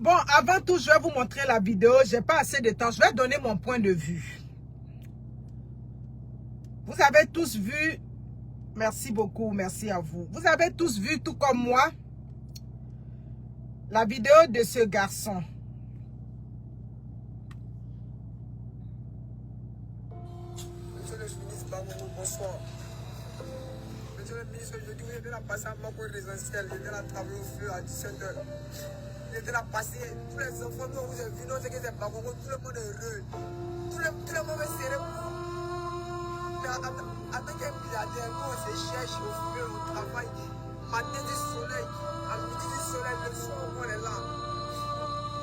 Bon, avant tout, je vais vous montrer la vidéo. J'ai pas assez de temps. Je vais donner mon point de vue. Vous avez tous vu. Merci beaucoup. Merci à vous. Vous avez tous vu, tout comme moi, la vidéo de ce garçon. Monsieur le ministre Bamoumou, bonsoir. Monsieur le ministre, je dis que vous êtes là passer à Mako résidentiel. Vous êtes là travailler au feu à 17h. Vous êtes là passer. Tous les enfants, nous, vous avez vu, nous, c'est que c'est Bamoumou. Tout le monde est heureux. Tout le monde est serré pour vous. Mais en tant qu'un milliardaire, nous, on se cherche au feu, au travail. Matin du soleil, à midi du soleil, le soir, on est là.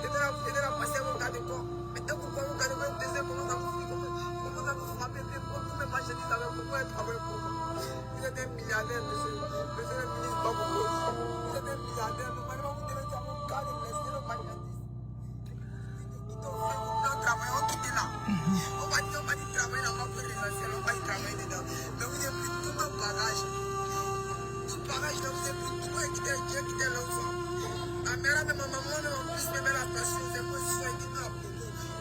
Vous êtes là passer à mon garde de corps. Maintenant, pourquoi vous gardez un deuxième moment, ça vous finit comme comment ça vous frappe, vous me marchandisez avec vous, pourquoi travailler pour vous? Vous êtes un milliardaire, monsieur le ministre Bamoumou. Vous êtes un milliardaire, normalement, vous devez avoir un cas de laisser le marchandise. On travaille, on quitte là. On va dire travailler dans ma résidentielle, on va y travailler dedans. Mais vous avez pris tout mon bagage. Tout bagage, là, vous avez pris tout, j'ai quitté l'enfant. Ma mère, ma maman, mon fils, me met la passion, c'est moi, je suis dit, non,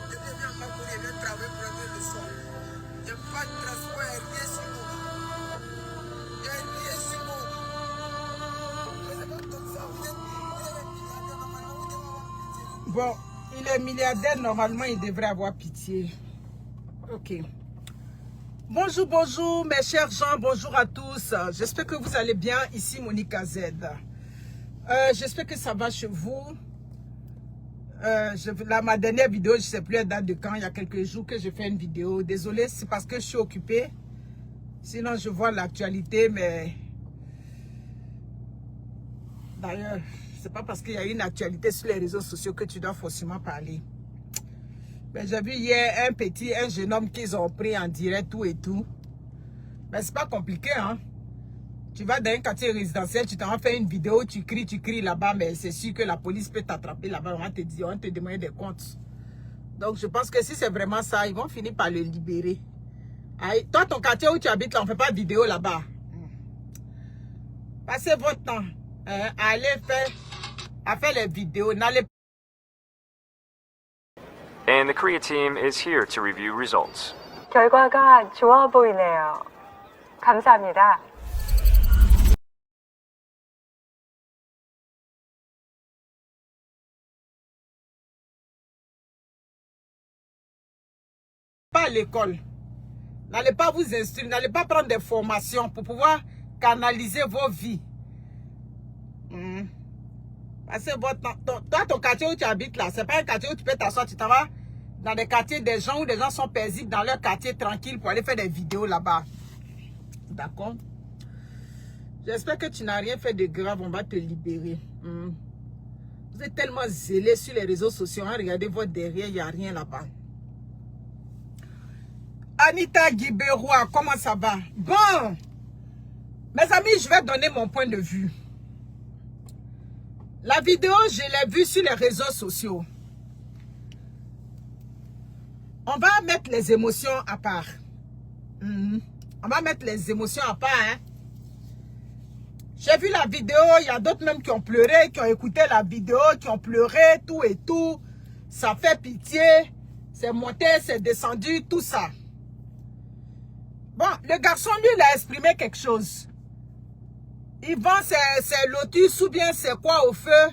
je viens à ma courir, je travaille pour aller le soir. Il n'y a pas de transport, il n'y a rien sur nous. Il n'y a rien sur nous. Mais c'est pas comme ça, vous êtes un milliardaire, normalement, vous devez avoir pitié. Bon, il est milliardaire, normalement, il devrait avoir pitié. Ok. Bonjour, bonjour, mes chers gens, bonjour à tous. J'espère que vous allez bien. Ici, Monica Z. J'espère que ça va chez vous. Ma dernière vidéo, je ne sais plus la date de quand, il y a quelques jours que j'ai fait une vidéo. Désolée, c'est parce que je suis occupée. Sinon, je vois l'actualité, mais... D'ailleurs, c'est pas parce qu'il y a une actualité sur les réseaux sociaux que tu dois forcément parler. Mais j'ai vu hier un jeune homme qu'ils ont pris en direct, tout et tout. Mais c'est pas compliqué, hein. Tu vas dans un quartier résidentiel, tu t'en fais une vidéo, tu cries là-bas, mais c'est sûr que la police peut t'attraper là-bas, on va te dire, on va te demander des comptes. Donc je pense que si c'est vraiment ça, ils vont finir par le libérer. Aïe, toi, ton quartier où tu habites, là, on ne fait pas de vidéo là-bas. Passez votre temps. Allez faire les vidéos. N'allez pas. And the Korea team is here to review results. 결과가 좋아 보이네요. 감사합니다. Pas à l'école. N'allez pas vous instruire, n'allez pas prendre des formations pour pouvoir canaliser vos vies. Passez votre temps. Toi, ton quartier où tu habites là, c'est pas un quartier où tu peux t'asseoir, tu t'en vas dans des quartiers des gens où les gens sont paisibles dans leur quartier tranquille pour aller faire des vidéos là-bas. D'accord? J'espère que tu n'as rien fait de grave, on va te libérer. Vous êtes tellement zélés sur les réseaux sociaux, hein? Regardez votre derrière, il n'y a rien là-bas. Anita Guiberois, comment ça va? Bon, mes amis, je vais donner mon point de vue. La vidéo, je l'ai vue sur les réseaux sociaux. On va mettre les émotions à part. On va mettre les émotions à part. Hein? J'ai vu la vidéo, il y a d'autres même qui ont pleuré, qui ont écouté la vidéo, qui ont pleuré, tout et tout. Ça fait pitié. C'est monté, c'est descendu, tout ça. Bon, le garçon, lui, il a exprimé quelque chose. Il vend ses lotus ou bien c'est quoi au feu.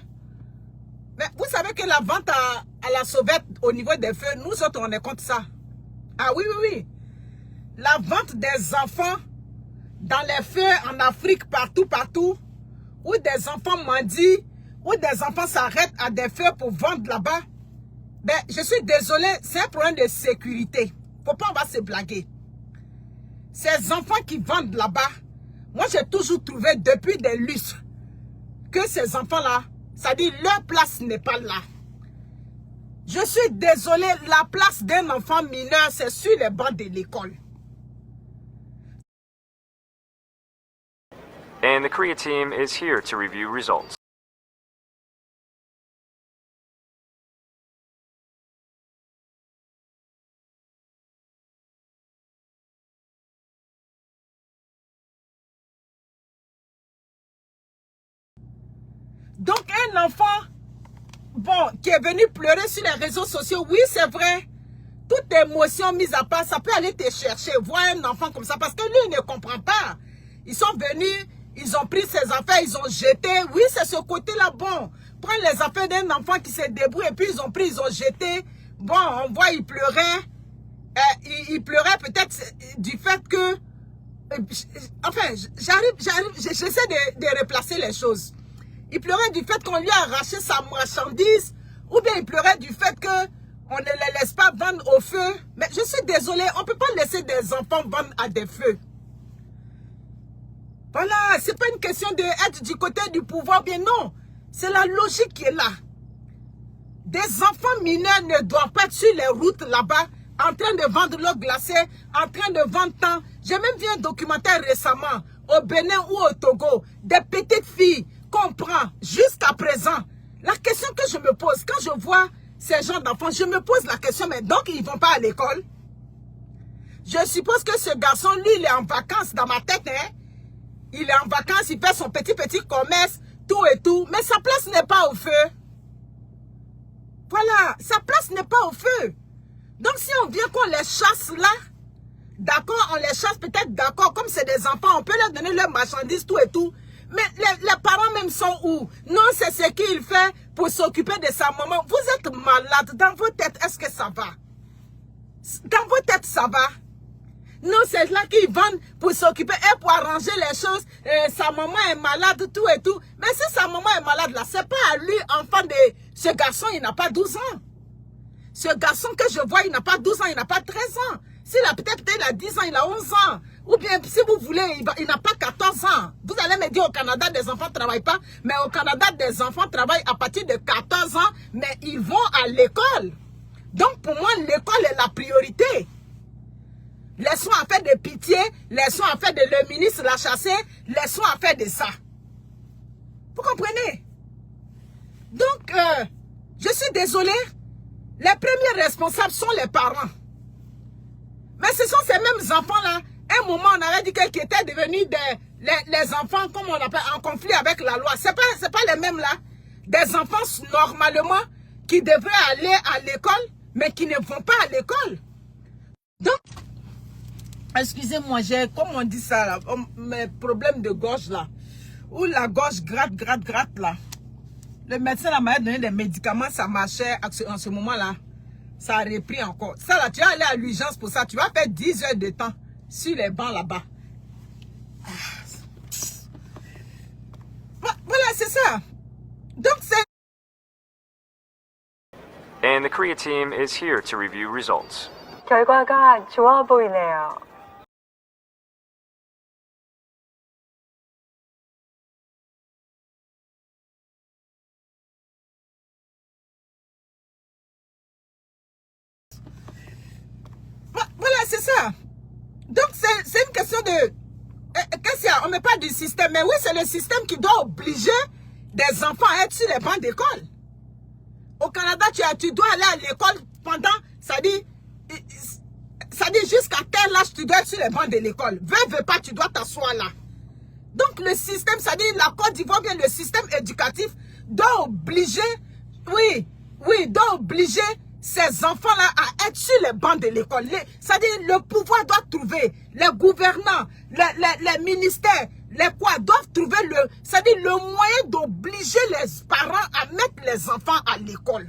Mais vous savez que la vente à la sauvette au niveau des feux, nous autres, on est contre ça. Ah oui, oui, oui. La vente des enfants dans les feux en Afrique, partout, où des enfants mendient, où des enfants s'arrêtent à des feux pour vendre là-bas. Ben, je suis désolé, c'est un problème de sécurité. Faut pas, on va se blaguer. Ces enfants qui vendent là-bas, moi j'ai toujours trouvé depuis des lustres que ces enfants-là, ça dit leur place n'est pas là. Je suis désolé, la place d'un enfant mineur, c'est sur les bancs de l'école. And the Korea team is here to review results. Donc un enfant, bon, qui est venu pleurer sur les réseaux sociaux, oui, c'est vrai. Toute émotion mise à part, ça peut aller te chercher, voir un enfant comme ça, parce que lui, il ne comprend pas. Ils sont venus, ils ont pris ses affaires, ils ont jeté. Oui, c'est ce côté-là, bon. Prendre les affaires d'un enfant qui se débrouille, et puis ils ont pris, ils ont jeté. Bon, on voit, il pleurait. Il pleurait peut-être du fait que... Enfin, j'essaie de replacer les choses. Il pleurait du fait qu'on lui a arraché sa marchandise, ou bien il pleurait du fait que on ne les laisse pas vendre au feu. Mais je suis désolée, on ne peut pas laisser des enfants vendre à des feux. Voilà, c'est pas une question d'être du côté du pouvoir, bien non. C'est la logique qui est là. Des enfants mineurs ne doivent pas être sur les routes là-bas, en train de vendre l'eau glacée, en train de vendre tant. J'ai même vu un documentaire récemment, au Bénin ou au Togo, des petites filles qu'on prend jusqu'à présent. La question que je me pose, quand je vois ces gens d'enfants, je me pose la question, mais donc ils ne vont pas à l'école? Je suppose que ce garçon, lui, il est en vacances dans ma tête, hein? Il est en vacances, il fait son petit commerce, tout et tout, mais sa place n'est pas au feu. Voilà, sa place n'est pas au feu. Donc si on vient qu'on les chasse là, d'accord, on les chasse peut-être, d'accord, comme c'est des enfants, on peut leur donner leurs marchandises, tout et tout. Mais les parents même sont où? Non, c'est ce qu'il fait pour s'occuper de sa maman. Vous êtes malade dans vos têtes, est-ce que ça va? Dans vos têtes, ça va? Non, c'est là qu'ils vendent pour s'occuper et pour arranger les choses. Sa maman est malade, tout et tout. Mais si sa maman est malade là, c'est pas à lui, enfant de ce garçon, il n'a pas 12 ans. Ce garçon que je vois, il n'a pas 12 ans, il n'a pas 13 ans. S'il a peut-être il a 10 ans, il a 11 ans. Ou bien, si vous voulez, il n'a pas 14 ans. Vous allez me dire, au Canada, des enfants ne travaillent pas. Mais au Canada, des enfants travaillent à partir de 14 ans. Mais ils vont à l'école. Donc, pour moi, l'école est la priorité. Laissons à faire de pitié. Laissons à faire de le ministre l'a chassé. Laissons à faire de ça. Vous comprenez? Donc, je suis désolée. Les premiers responsables sont les parents. Mais ce sont ces mêmes enfants-là. Un moment, on avait dit qu'ils étaient devenus les enfants, comme on appelle, en conflit avec la loi. C'est pas les mêmes là. Des enfants, normalement, qui devraient aller à l'école, mais qui ne vont pas à l'école. Donc, excusez-moi, j'ai, comme on dit ça là, mes problèmes de gorge là, où la gorge gratte là. Le médecin m'a donné des médicaments, ça marchait en ce moment-là. Ça a repris encore. Ça là, tu vas aller à l'urgence pour ça. Tu vas faire 10 heures de temps sur les bancs là-bas. Voilà, c'est ça. Donc, c'est... And the Korea team is here to review results. 결과가 좋아 보이네요. Voilà, c'est ça. Donc, c'est une question de... Qu'est-ce qu'il y a? On ne met pas du système. Mais oui, c'est le système qui doit obliger des enfants à être sur les bancs d'école. Au Canada, tu dois aller à l'école pendant... Ça dit jusqu'à tel âge, tu dois être sur les bancs de l'école. Veux pas, tu dois t'asseoir là. Donc, le système, ça dit la Côte d'Ivoire, bien le système éducatif doit obliger... Oui, doit obliger... ces enfants-là à être sur les bancs de l'école. C'est-à-dire, le pouvoir doit trouver, les gouvernants, les ministères, les quoi, doivent trouver c'est-à-dire le moyen d'obliger les parents à mettre les enfants à l'école.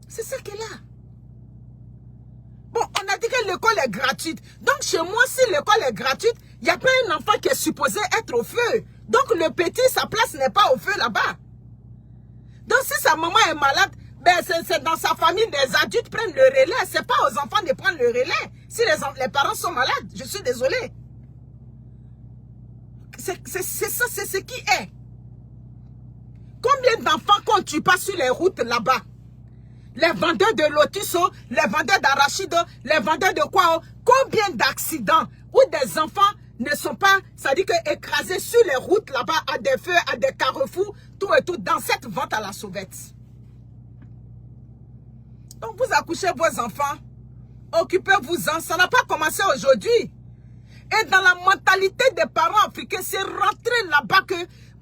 C'est ça qui est là. Bon, on a dit que l'école est gratuite. Donc, chez moi, si l'école est gratuite, il n'y a pas un enfant qui est supposé être au feu. Donc, le petit, sa place n'est pas au feu là-bas. Donc, si sa maman est malade, ben, c'est dans sa famille, des adultes prennent le relais. C'est pas aux enfants de prendre le relais. Si les parents sont malades, je suis désolée. C'est ça, c'est ce qui est. Combien d'enfants qu'on tue pas sur les routes là-bas? Les vendeurs de lotus, les vendeurs d'arachides, les vendeurs de quoi? Combien d'accidents où des enfants ne sont pas, ça dit que écrasés sur les routes là-bas, à des feux, à des carrefours, tout et tout, dans cette vente à la sauvette. Donc vous accouchez vos enfants, occupez-vous-en, ça n'a pas commencé aujourd'hui. Et dans la mentalité des parents africains, c'est rentré là-bas que...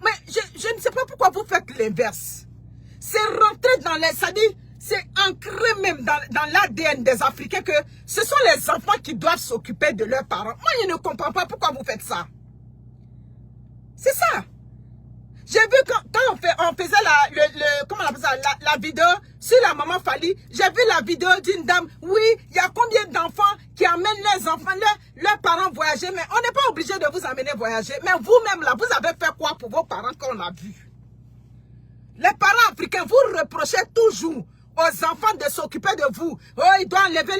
Mais je ne sais pas pourquoi vous faites l'inverse. c'est rentré dans les... C'est-à-dire, c'est ancré même dans l'ADN des Africains que ce sont les enfants qui doivent s'occuper de leurs parents. Moi, je ne comprends pas pourquoi vous faites ça. C'est ça. J'ai vu quand on faisait comment on appelle ça, la vidéo sur la maman Fally, j'ai vu la vidéo d'une dame. Oui, il y a combien d'enfants qui amènent leurs enfants, leurs parents voyager, mais on n'est pas obligé de vous amener voyager. Mais vous-même là, vous avez fait quoi pour vos parents qu'on a vu? Les parents africains, vous reprochez toujours aux enfants de s'occuper de vous. Oh, il doit enlever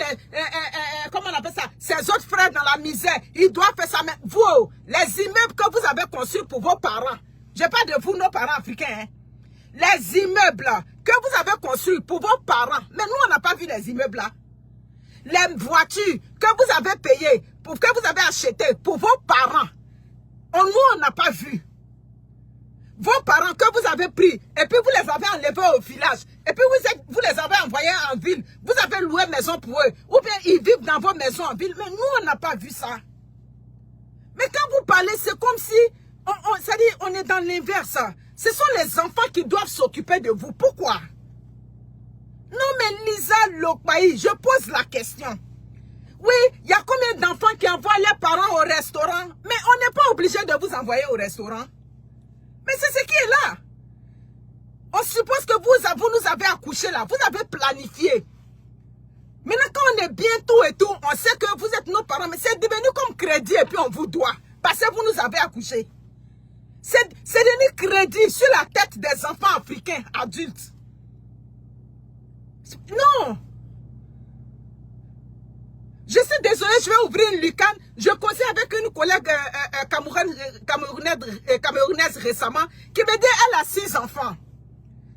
comment on appelle ça, ses autres frères dans la misère. Il doit faire ça. Mais vous, les immeubles que vous avez construits pour vos parents, je parle de vous, nos parents africains, hein. Les immeubles que vous avez construits pour vos parents, mais nous, on n'a pas vu les immeubles là. Les voitures que vous avez payées, que vous avez achetées pour vos parents, nous, on n'a pas vu. Vos parents que vous avez pris, et puis vous les avez enlevés au village, et puis vous les avez envoyés en ville, vous avez loué maison pour eux, ou bien ils vivent dans vos maisons en ville, mais nous, on n'a pas vu ça. Mais quand vous parlez, c'est comme si, c'est-à-dire, on est dans l'inverse. Ce sont les enfants qui doivent s'occuper de vous. Pourquoi? Non, mais Lisa Lokpaï, je pose la question. Oui, il y a combien d'enfants qui envoient leurs parents au restaurant, mais on n'est pas obligé de vous envoyer au restaurant. Mais c'est ce qui est là. On suppose que vous nous avez accouché là, vous avez planifié. Maintenant, quand on est bien tout et tout, on sait que vous êtes nos parents, mais c'est devenu comme crédit et puis on vous doit. Parce que vous nous avez accouché. C'est devenu crédit sur la tête des enfants africains adultes. Non. Je suis désolée, je vais ouvrir une lucane. Je causais avec une collègue camerounaise récemment qui me dit elle a 6 enfants.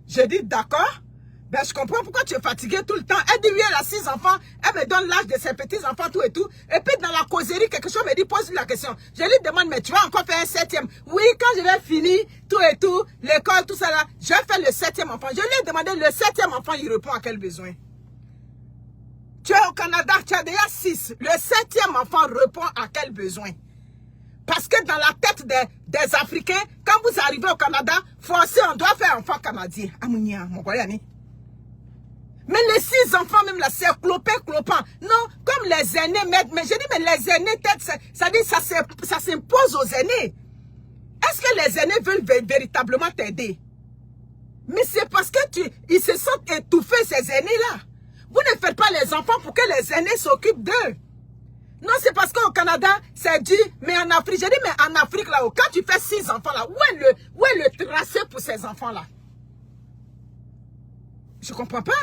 J'ai dit d'accord. Ben, je comprends pourquoi tu es fatigué tout le temps. Elle dit oui, elle a 6 enfants. Elle me donne l'âge de ses petits-enfants, tout et tout. Et puis dans la causerie, quelque chose me dit, pose-lui la question. Je lui demande, mais tu vas encore faire un 7e? Oui, quand je vais finir, tout et tout, l'école, tout ça là, je vais faire le 7e enfant. Je lui ai demandé, le 7e enfant, il répond à quel besoin? Tu es au Canada, tu as déjà 6. Le 7e enfant répond à quel besoin? Parce que dans la tête des Africains, quand vous arrivez au Canada, forcé, on doit faire enfant canadien. Amounia, mon goyani. Mais les 6 enfants, même là, c'est clopant. Non, comme les aînés, mais je dis, mais les aînés, ça dit, ça s'impose aux aînés. Est-ce que les aînés veulent véritablement t'aider? Mais c'est parce que ils se sentent étouffés, ces aînés-là. Vous ne faites pas les enfants pour que les aînés s'occupent d'eux. Non, c'est parce qu'au Canada, c'est dit, mais en Afrique, j'ai dit, mais en Afrique, là, quand tu fais 6 enfants, là, où est le tracé pour ces enfants-là? Je ne comprends pas.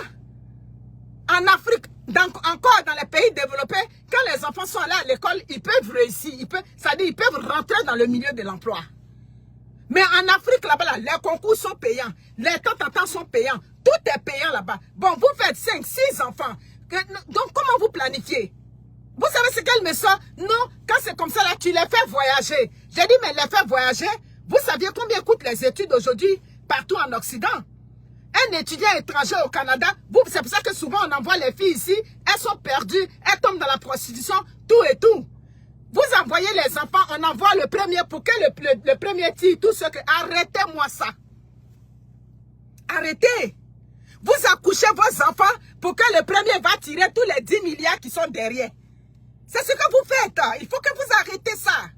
En Afrique, encore dans les pays développés, quand les enfants sont allés à l'école, ils peuvent réussir, c'est-à-dire ils peuvent rentrer dans le milieu de l'emploi. Mais en Afrique, là-bas, là, les concours sont payants, les temps sont payants, tout est payant là-bas. Bon, vous faites 5, 6 enfants, donc comment vous planifiez? Vous savez ce qu'elle me sort? Non, quand c'est comme ça, là, tu les fais voyager. J'ai dit, mais les faire voyager, vous saviez combien coûtent les études aujourd'hui partout en Occident? Un étudiant étranger au Canada, c'est pour ça que souvent on envoie les filles ici, elles sont perdues, elles tombent dans la prostitution, tout et tout. Vous envoyez les enfants, on envoie le premier pour que le premier tire tout ce que... Arrêtez-moi ça. Arrêtez. Vous accouchez vos enfants pour que le premier va tirer tous les 10 milliards qui sont derrière. C'est ce que vous faites. Il faut que vous arrêtez ça.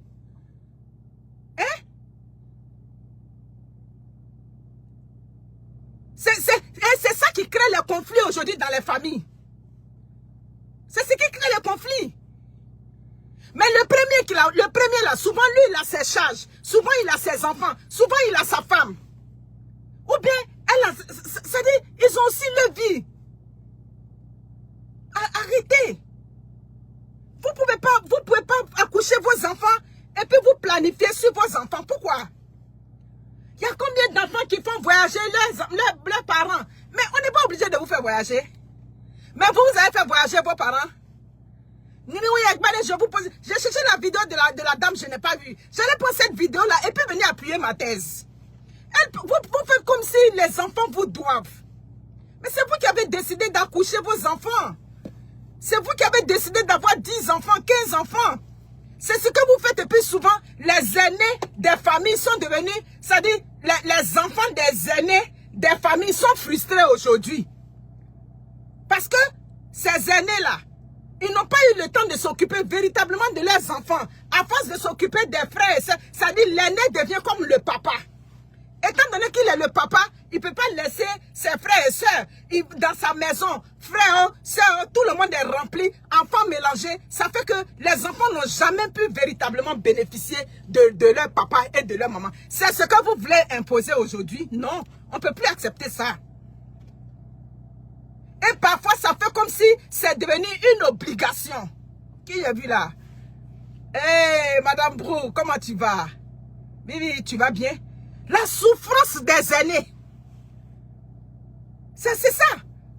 Hein? C'est ça qui crée le conflit aujourd'hui dans les familles. C'est ce qui crée le conflit. Mais le premier là, souvent lui il a ses charges, souvent il a ses enfants, souvent il a sa femme. Ou bien, c'est-à-dire, ils ont aussi leur vie. Arrêtez. Vous pouvez pas accoucher vos enfants et puis vous planifier sur vos enfants. Pourquoi? Il y a combien d'enfants qui font voyager leurs parents? Mais on n'est pas obligé de vous faire voyager. Mais vous avez fait voyager vos parents. Je vous pose. J'ai cherché la vidéo de la dame, je n'ai pas vu. J'allais prendre cette vidéo-là et puis venir appuyer ma thèse. Vous faites comme si les enfants vous doivent. Mais c'est vous qui avez décidé d'accoucher vos enfants. C'est vous qui avez décidé d'avoir 10 enfants, 15 enfants. C'est ce que vous faites. Et puis souvent, les aînés des familles sont devenus, c'est-à-dire les enfants des aînés des familles familles sont frustrées aujourd'hui. Parce que ces aînés-là, ils n'ont pas eu le temps de s'occuper véritablement de leurs enfants. À force de s'occuper des frères et sœurs, ça dit l'aîné devient comme le papa. Étant donné qu'il est le papa, il ne peut pas laisser ses frères et sœurs dans sa maison. Frères, sœurs, tout le monde est rempli, enfants mélangés. Ça fait que les enfants n'ont jamais pu véritablement bénéficier de leur papa et de leur maman. C'est ce que vous voulez imposer aujourd'hui? Non, on ne peut plus accepter ça. Et parfois, ça fait comme si c'est devenu une obligation. Qui a vu là? Hé, Madame Brou, comment tu vas? Bibi, tu vas bien? La souffrance des aînés. C'est ça.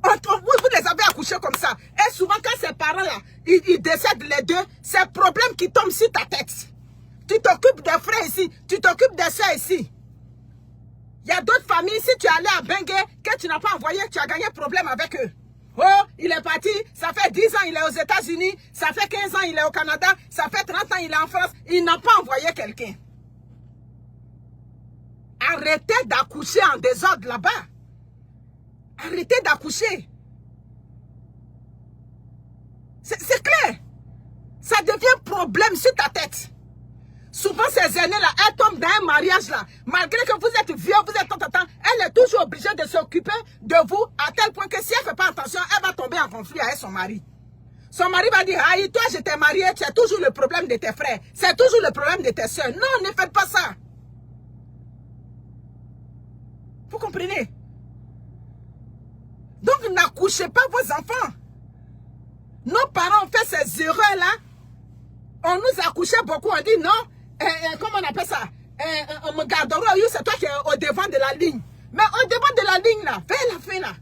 Vous les avez accouchés comme ça. Et souvent, quand ces parents-là, ils décèdent les deux, c'est un problème qui tombe sur ta tête. Tu t'occupes des frères ici, tu t'occupes des soeurs ici. Il y a d'autres familles, si tu es allé à Bengué, que tu n'as pas envoyé, tu as gagné problème avec eux. Oh, il est parti, ça fait 10 ans, il est aux États-Unis, ça fait 15 ans, il est au Canada, ça fait 30 ans, il est en France, il n'a pas envoyé quelqu'un. Arrêtez d'accoucher en désordre là-bas. Arrêtez d'accoucher. C'est clair. Ça devient problème sur ta tête. Souvent, ces aînés-là, elles tombent dans un mariage là. Malgré que vous êtes vieux, vous êtes tant, elle est toujours obligée de s'occuper de vous à tel point que si elle ne fait pas attention, elle va tomber en conflit avec son mari. Son mari va dire, aïe, toi, je t'ai marié, tu as toujours le problème de tes frères. C'est toujours le problème de tes soeurs. Non, ne faites pas ça. Vous comprenez? Donc, n'accouchez pas vos enfants. Nos parents ont fait ces erreurs-là. On nous a accouché beaucoup. On dit non. Comment on appelle ça? On me gardera. C'est toi qui es au devant de la ligne. Mais au devant de la ligne, là, vers la fin, là.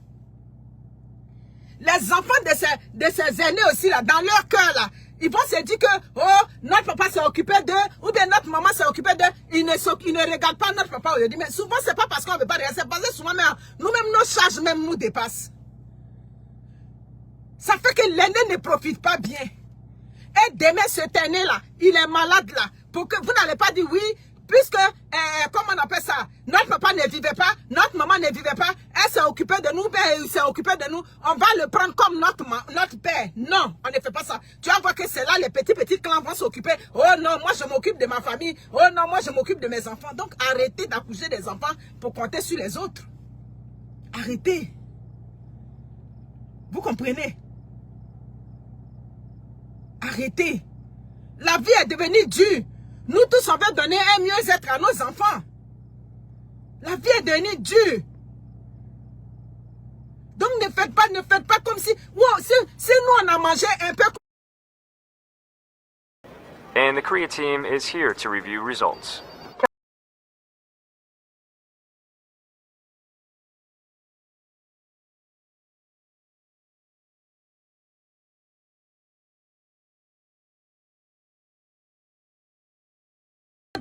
Les enfants de ces aînés aussi, là, dans leur cœur, là, ils vont se dire que, oh, notre papa s'est occupé d'eux, ou bien notre maman s'est occupée d'eux. Ils ne regardent pas notre papa aujourd'hui. Mais souvent, c'est pas parce qu'on ne veut pas regarder. C'est parce que souvent, nous-mêmes, nos charges même nous dépassent. Ça fait que l'aîné ne profite pas bien. Et demain, cet aîné-là, il est malade là. Pour que vous n'allez pas dire oui, puisque, comment on appelle ça, notre papa ne vivait pas, notre maman ne vivait pas, elle s'est occupée de nous, ben, il s'est occupé de nous, on va le prendre comme notre père. Non, on ne fait pas ça. Tu vas voir que c'est là, les petits clans vont s'occuper. Oh non, moi je m'occupe de ma famille. Oh non, moi je m'occupe de mes enfants. Donc arrêtez d'accoucher des enfants pour compter sur les autres. Arrêtez. Vous comprenez? Arrêtez. La vie est devenue dure. Nous tous, on va donner un mieux-être à nos enfants. La vie est devenue dure. Donc ne faites pas comme si... Wow, si nous, on a mangé un peu... And the Korea team is here to review results.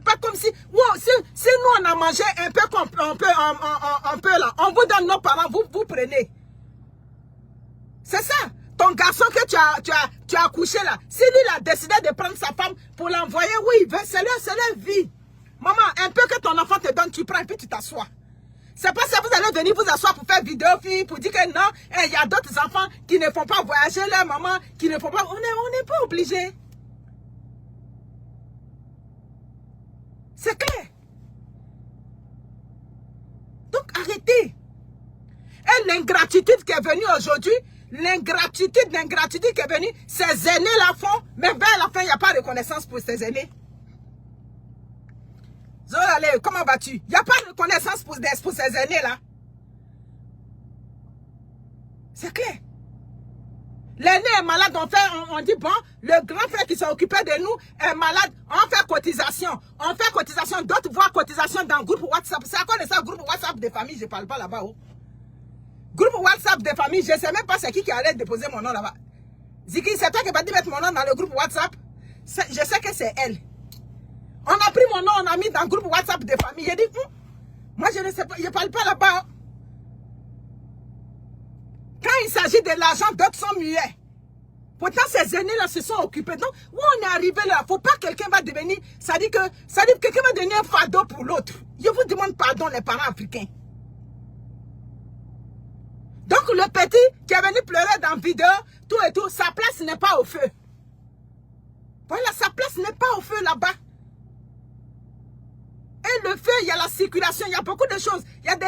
Pas comme si, wow, si nous on a mangé un peu comme un peu là, on vous donne nos parents, vous prenez. C'est ça. Ton garçon que tu as accouché là, si lui il a décidé de prendre sa femme pour l'envoyer où il veut, c'est leur vie. Maman, un peu que ton enfant te donne, tu prends et puis tu t'assois. C'est pas ça, vous allez venir vous asseoir pour faire vidéo, fille, pour dire que non, il y a d'autres enfants qui ne font pas voyager leur maman, qui ne font pas... On n'est pas obligé. C'est clair. Donc arrêtez. Et l'ingratitude qui est venue aujourd'hui, l'ingratitude qui est venue, ces aînés-là font, mais vers la fin, il n'y a pas de reconnaissance pour ces aînés. Zolale, comment vas-tu? Il n'y a pas de reconnaissance pour ces aînés-là. C'est clair. L'aîné est malade, on dit bon, le grand frère qui s'est occupé de nous est malade, on fait cotisation. D'autres voient cotisation dans le groupe WhatsApp. C'est à quoi de ça, groupe WhatsApp des familles? Je ne parle pas là-bas. Oh. Groupe WhatsApp des familles, je ne sais même pas c'est qui allait déposer mon nom là-bas. Ziki, c'est toi qui vas dire mettre mon nom dans le groupe WhatsApp? Je sais que c'est elle. On a pris mon nom, on a mis dans le groupe WhatsApp des familles. J'ai dit, moi je ne sais pas, je ne parle pas là-bas. Quand il s'agit de l'argent, d'autres sont muets. Pourtant, ces aînés-là se sont occupés. Donc, où on est arrivé là, il ne faut pas que quelqu'un va devenir... Ça dit que quelqu'un va devenir un fardeau pour l'autre. Je vous demande pardon, les parents africains. Donc le petit qui est venu pleurer dans la vidéo, tout et tout, sa place n'est pas au feu. Voilà, sa place n'est pas au feu là-bas. Et le feu, il y a la circulation, il y a beaucoup de choses. Il y a des,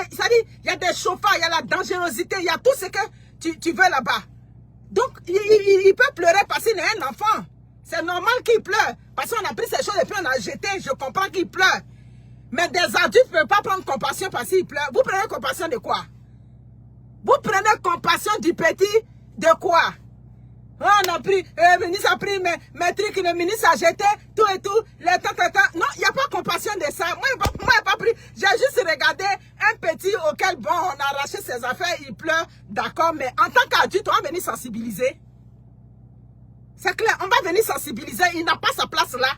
il y a des chauffards, il y a la dangerosité, il y a tout ce que tu veux là-bas. Donc, il peut pleurer parce qu'il est un enfant. C'est normal qu'il pleure. Parce qu'on a pris ces choses et puis on a jeté. Je comprends qu'il pleure. Mais des adultes ne peuvent pas prendre compassion parce qu'il pleure. Vous prenez compassion de quoi? Vous prenez compassion du petit de quoi? Oh, on a pris, le ministre a pris mes trucs, le ministre a jeté, tout et tout, les temps. Non, il n'y a pas compassion de ça. Moi, je n'ai pas pris. J'ai juste regardé un petit auquel, bon, on a arraché ses affaires, il pleure, d'accord, mais en tant qu'adulte, on va venir sensibiliser. C'est clair, on va venir sensibiliser, il n'a pas sa place là.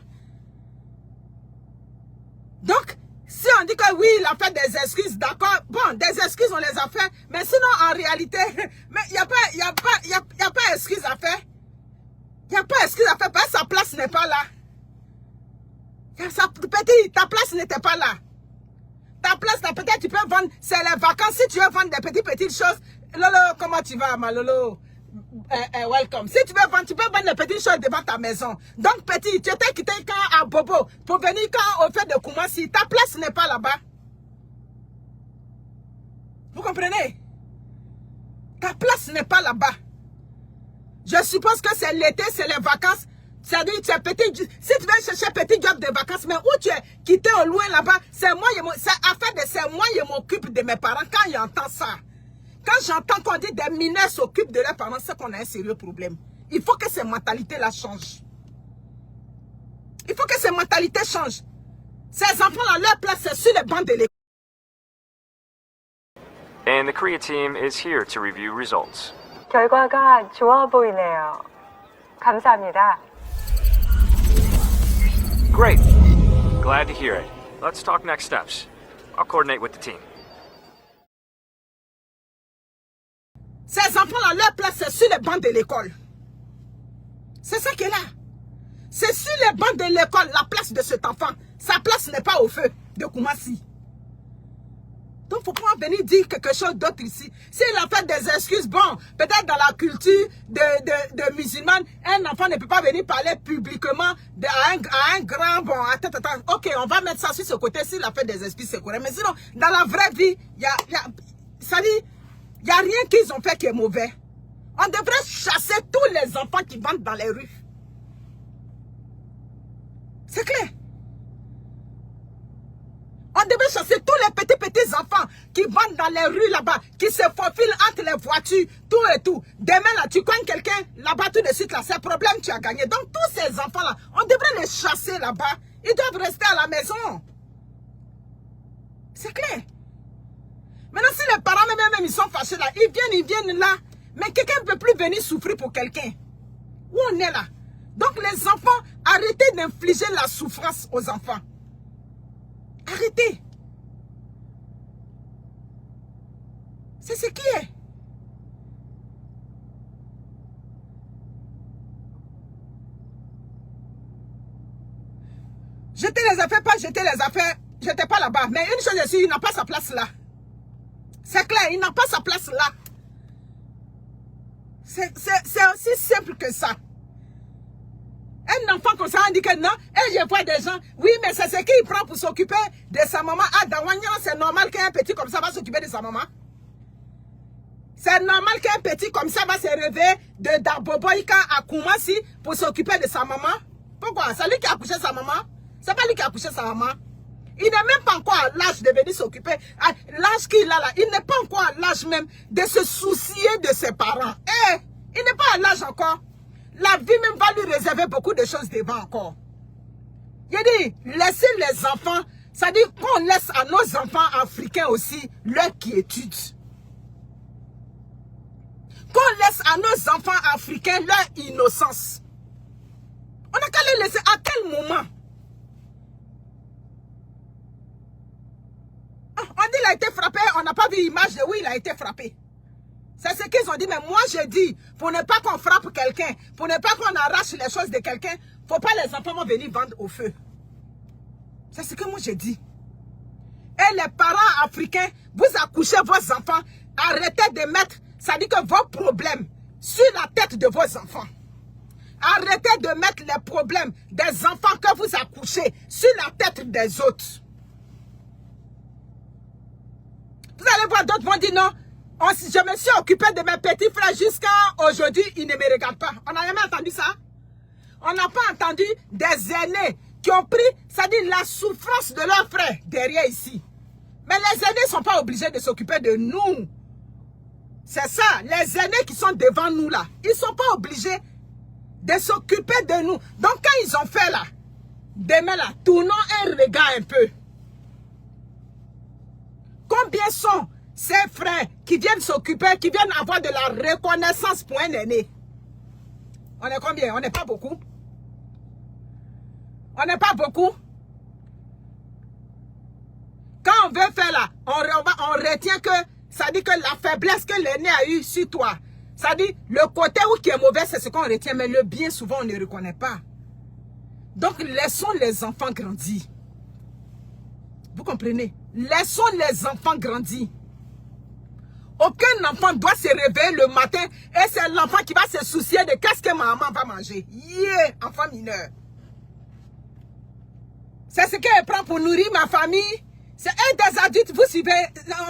Donc, si on dit que oui, il a fait des excuses, d'accord, bon, des excuses, on les a fait, mais sinon, en réalité, mais il n'y a pas excuse à faire. Il n'y a pas excuse à faire, parce que sa place n'est pas là. Petit, ta place n'était pas là. Ta place, peut-être tu peux vendre, c'est les vacances, si tu veux vendre des petites choses. Lolo, comment tu vas, ma Lolo? Welcome. Si tu veux vendre, tu peux vendre des petites choses devant ta maison. Donc, petit, tu étais quitté quand à Bobo pour venir quand au fait de Koumassi. Ta place n'est pas là-bas. Vous comprenez? Ta place n'est pas là-bas. Je suppose que c'est l'été, c'est les vacances. C'est-à-dire, tu es petit. Si tu veux chercher petit job de vacances, mais où tu es quitté au loin là-bas, c'est moi, c'est affaire de c'est moi, je m'occupe de mes parents quand ils entendent ça. Quand j'entends qu'on dit des mineurs s'occupent de leurs parents, c'est qu'on a un sérieux problème. Il faut que ces mentalités-là changent. Il faut que ces mentalités changent. Ces enfants-là, leur place, c'est sur les bancs de l'école. And the Korea team is here to review results. 결과가 좋아 보이네요. 감사합니다. Great. Glad to hear it. Let's talk next steps. I'll coordinate with the team. Ces enfants-là, leur place, c'est sur les bancs de l'école. C'est ça qui est là. C'est sur les bancs de l'école, la place de cet enfant. Sa place n'est pas au feu de Koumassi. Donc, il ne faut pas venir dire quelque chose d'autre ici. S'il a fait des excuses, bon, peut-être dans la culture de musulmane, un enfant ne peut pas venir parler publiquement à un grand, bon, attends, ok, on va mettre ça sur ce côté. S'il a fait des excuses, c'est correct. Mais sinon, dans la vraie vie, ça dit, il n'y a rien qu'ils ont fait qui est mauvais. On devrait chasser tous les enfants qui vendent dans les rues. C'est clair. On devrait chasser tous les petits enfants qui vendent dans les rues là-bas, qui se faufilent entre les voitures, tout et tout. Demain là, tu cognes quelqu'un là-bas tout de suite là, c'est problème, tu as gagné. Donc tous ces enfants-là, on devrait les chasser là-bas. Ils doivent rester à la maison. C'est clair. Maintenant, si les parents même ils sont fâchés là, ils viennent là. Mais quelqu'un ne peut plus venir souffrir pour quelqu'un. Où on est là? Donc les enfants, arrêtez d'infliger la souffrance aux enfants. Arrêtez. C'est ce qui est. Jeter les affaires, pas jeter les affaires. J'étais pas là-bas. Mais une chose est sûre, il n'a pas sa place là. C'est clair, il n'a pas sa place là. C'est aussi simple que ça. Un enfant comme ça, on dit que non, et je vois des gens, oui, mais c'est ce qu'il prend pour s'occuper de sa maman. Ah, dans Wagnan, c'est normal qu'un petit comme ça va s'occuper de sa maman. C'est normal qu'un petit comme ça va se réveiller de Daboboïka à Koumassi pour s'occuper de sa maman. Pourquoi? C'est lui qui a accouché sa maman. C'est pas lui qui a accouché sa maman. Il n'est même pas encore à l'âge de venir s'occuper. L'âge qu'il a là, il n'est pas encore à l'âge même de se soucier de ses parents. Il n'est pas à l'âge encore. La vie même va lui réserver beaucoup de choses devant encore. Il dit, laissez les enfants, ça dit qu'on laisse à nos enfants africains aussi leur quiétude. Qu'on laisse à nos enfants africains leur innocence. On n'a qu'à les laisser à quel moment? On dit qu'il a été frappé, on n'a pas vu l'image de où il a été frappé. C'est ce qu'ils ont dit, mais moi je dis, pour ne pas qu'on frappe quelqu'un, pour ne pas qu'on arrache les choses de quelqu'un, il ne faut pas les enfants vont venir vendre au feu. C'est ce que moi je dis. Et les parents africains, vous accouchez vos enfants, arrêtez de mettre ça dit que vos problèmes sur la tête de vos enfants. Arrêtez de mettre les problèmes des enfants que vous accouchez sur la tête des autres. Vous allez voir, d'autres vont dire non, je me suis occupé de mes petits frères jusqu'à aujourd'hui, ils ne me regardent pas. On n'a jamais entendu ça. On n'a pas entendu des aînés qui ont pris, c'est-à-dire la souffrance de leurs frères derrière ici. Mais les aînés ne sont pas obligés de s'occuper de nous. C'est ça, les aînés qui sont devant nous là, ils ne sont pas obligés de s'occuper de nous. Donc quand ils ont fait là, demain là, tournons un regard un peu. Combien sont ces frères qui viennent s'occuper, qui viennent avoir de la reconnaissance pour un aîné? On est combien? On n'est pas beaucoup. On n'est pas beaucoup. Quand on veut faire là, on retient que, ça dit que la faiblesse que l'aîné a eue sur toi, ça dit le côté où qui est mauvais, c'est ce qu'on retient, mais le bien souvent on ne reconnaît pas. Donc laissons les enfants grandir. Vous comprenez? Laissons les enfants grandir. Aucun enfant doit se réveiller le matin et c'est l'enfant qui va se soucier de qu'est-ce que maman va manger. Yeah, enfant mineur. C'est ce qu'elle prend pour nourrir ma famille. C'est un des adultes, vous suivez,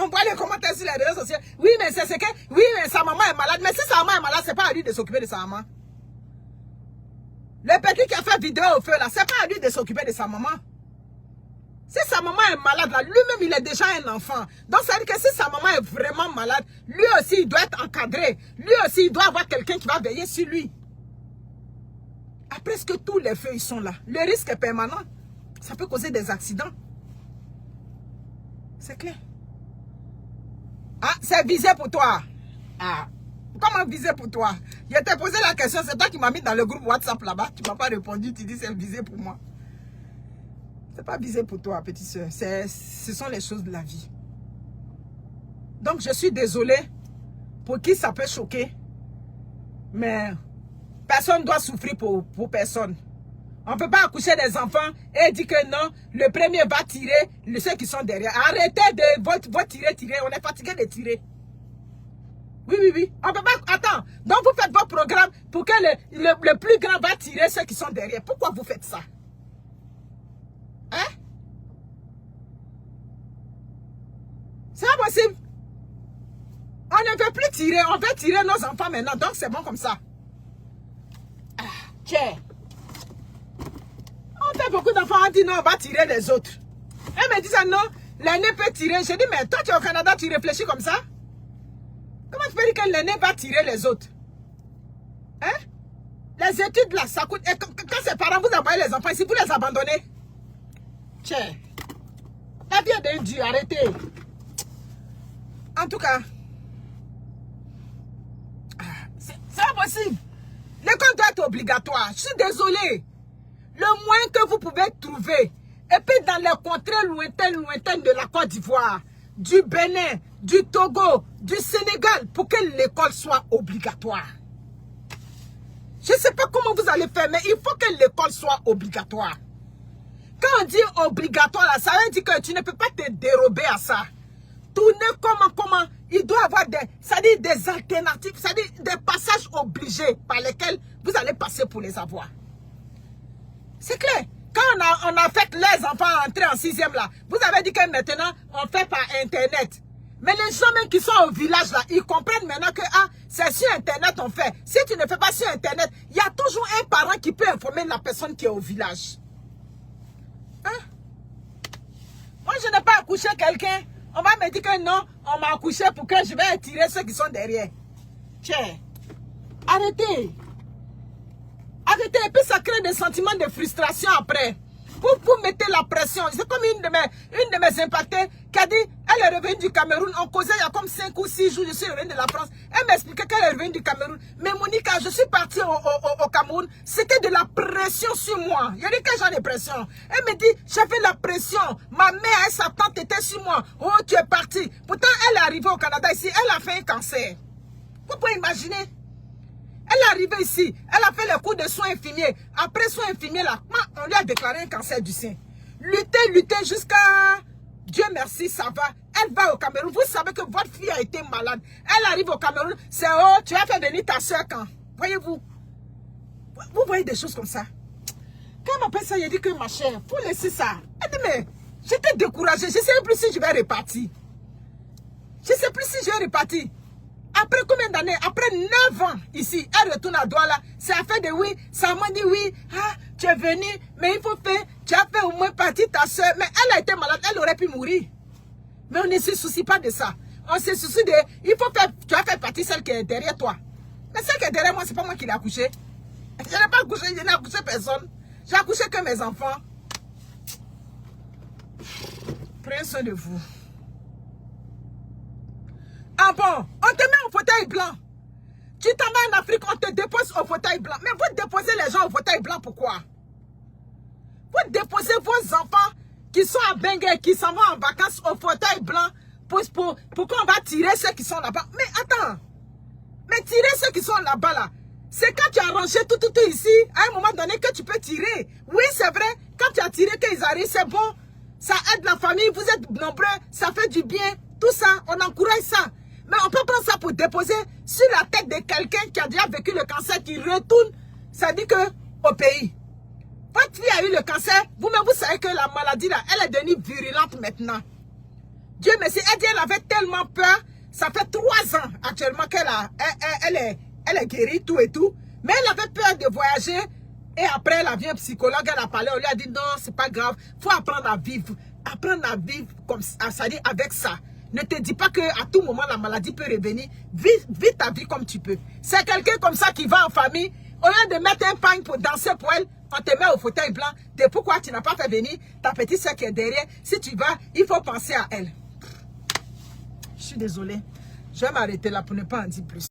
on voit les commentaires sur les réseaux sociaux. Oui, mais c'est ce que, oui, mais sa maman est malade. Mais si sa maman est malade, c'est pas à lui de s'occuper de sa maman. Le petit qui a fait vidéo au feu là, c'est pas à lui de s'occuper de sa maman. Si sa maman est malade là, lui-même il est déjà un enfant. Donc ça veut dire que si sa maman est vraiment malade, lui aussi il doit être encadré. Lui aussi il doit avoir quelqu'un qui va veiller sur lui. À presque tous les feux ils sont là. Le risque est permanent. Ça peut causer des accidents. C'est clair. Ah, c'est visé pour toi. Ah, comment visé pour toi? Je t'ai posé la question, c'est toi qui m'as mis dans le groupe WhatsApp là-bas. Tu m'as pas répondu, tu dis c'est visé pour moi. C'est pas visé pour toi, petite soeur. Ce sont les choses de la vie. Donc, je suis désolée pour qui ça peut choquer. Mais personne ne doit souffrir pour personne. On ne peut pas accoucher des enfants et dire que non, le premier va tirer ceux qui sont derrière. Arrêtez de tirer. On est fatigué de tirer. Oui. On peut pas. Attends. Donc, vous faites votre programme pour que le plus grand va tirer ceux qui sont derrière. Pourquoi vous faites ça? Hein? C'est pas possible. On ne veut plus tirer. On veut tirer nos enfants maintenant. Donc, c'est bon comme ça. Ah, tiens. On fait beaucoup d'enfants, on dit non, on va tirer les autres. Elle me dit ça, non, l'aîné peut tirer. Je dis, mais toi, tu es au Canada, tu réfléchis comme ça? Comment tu peux dire que l'aîné va tirer les autres? Hein? Les études là, ça coûte. Et quand ses parents vous envoient les enfants ici, vous les abandonnez. Tiens. La vie est d'un Dieu, arrêtez. En tout cas, c'est pas possible. L'école doit être obligatoire. Je suis désolée. Le moyen que vous pouvez trouver, et puis dans les contrées lointaines de la Côte d'Ivoire, du Bénin, du Togo, du Sénégal, pour que l'école soit obligatoire. Je ne sais pas comment vous allez faire, mais il faut que l'école soit obligatoire. Quand on dit obligatoire, là, ça veut dire que tu ne peux pas te dérober à ça. Tourner comment, il doit y avoir des alternatives, c'est-à-dire des passages obligés par lesquels vous allez passer pour les avoir. C'est clair. Quand on a fait les enfants entrer en 6e là, vous avez dit que maintenant, on fait par Internet. Mais les gens même qui sont au village là, ils comprennent maintenant que c'est sur Internet on fait. Si tu ne fais pas sur Internet, il y a toujours un parent qui peut informer la personne qui est au village. Hein? Moi, je n'ai pas accouché quelqu'un. On va me dire que non, on m'a accouché pour que je vais tirer ceux qui sont derrière. Tiens, arrêtez. Arrêtez, et puis ça crée des sentiments de frustration après. Vous mettez la pression. C'est comme une de mes impactées qui a dit, elle est revenue du Cameroun. On causait il y a comme 5 ou 6 jours, je suis revenue de la France. Elle m'expliquait qu'elle est revenue du Cameroun. Mais Monica, je suis partie au Cameroun. C'était de la pression sur moi. Il y a dit quel genre de pression? Elle me dit, j'avais la pression. Ma mère et sa tante étaient sur moi. Oh, tu es partie. Pourtant, elle est arrivée au Canada ici. Elle a fait un cancer. Vous pouvez imaginer? Elle est arrivée ici, elle a fait les cours de soins infirmiers. Après soins infirmiers, là, on lui a déclaré un cancer du sein. Lutter jusqu'à... Dieu merci, ça va. Elle va au Cameroun. Vous savez que votre fille a été malade. Elle arrive au Cameroun. C'est oh, tu as fait venir ta soeur quand? Voyez-vous? Vous voyez des choses comme ça. Quand elle m'appelle ça, il dit que ma chère, faut laisser ça. Elle dit, mais j'étais découragée. Je ne sais plus si je vais repartir. Je ne sais plus si je vais repartir. Après combien d'années? Après 9 ans ici, elle retourne à Douala. C'est à faire de oui. Ça m'a dit oui. Ah, tu es venu, mais il faut faire. Tu as fait au moins partie ta soeur. Mais elle a été malade, elle aurait pu mourir. Mais on ne se soucie pas de ça. On se soucie de. Il faut faire. Tu as fait partie celle qui est derrière toi. Mais celle qui est derrière moi, ce n'est pas moi qui l'ai accouchée. Je n'ai pas accouché, je n'ai accouché personne. J'ai accouché que mes enfants. Prenez soin de vous. Ah bon, on te met au fauteuil blanc. Tu t'en vas en Afrique, on te dépose au fauteuil blanc. Mais vous déposez les gens au fauteuil blanc, pourquoi? Vous déposez vos enfants qui sont à Bengué, qui s'en vont en vacances au fauteuil blanc pour qu'on va tirer ceux qui sont là-bas. Mais attends, mais tirer ceux qui sont là-bas là, c'est quand tu as rangé tout ici, à un moment donné que tu peux tirer. Oui, c'est vrai, quand tu as tiré qu'ils arrivent, c'est bon. Ça aide la famille, vous êtes nombreux, ça fait du bien. Tout ça, on encourage ça. Mais on peut prendre ça pour déposer sur la tête de quelqu'un qui a déjà vécu le cancer, qui retourne, ça dit que au pays. Votre fille a eu le cancer, vous-même vous savez que la maladie là, elle est devenue virulente maintenant. Dieu merci, elle avait tellement peur, ça fait 3 ans actuellement qu'elle elle est guérie, tout et tout. Mais elle avait peur de voyager et après elle a vu un psychologue, elle a parlé, on lui a dit non, c'est pas grave, il faut apprendre à vivre comme ça, c'est-à-dire avec ça. Ne te dis pas qu'à tout moment, la maladie peut revenir. Vis ta vie comme tu peux. C'est quelqu'un comme ça qui va en famille. Au lieu de mettre un pagne pour danser pour elle, on te met au fauteuil blanc. De pourquoi tu n'as pas fait venir ta petite soeur qui est derrière. Si tu vas, il faut penser à elle. Je suis désolée. Je vais m'arrêter là pour ne pas en dire plus.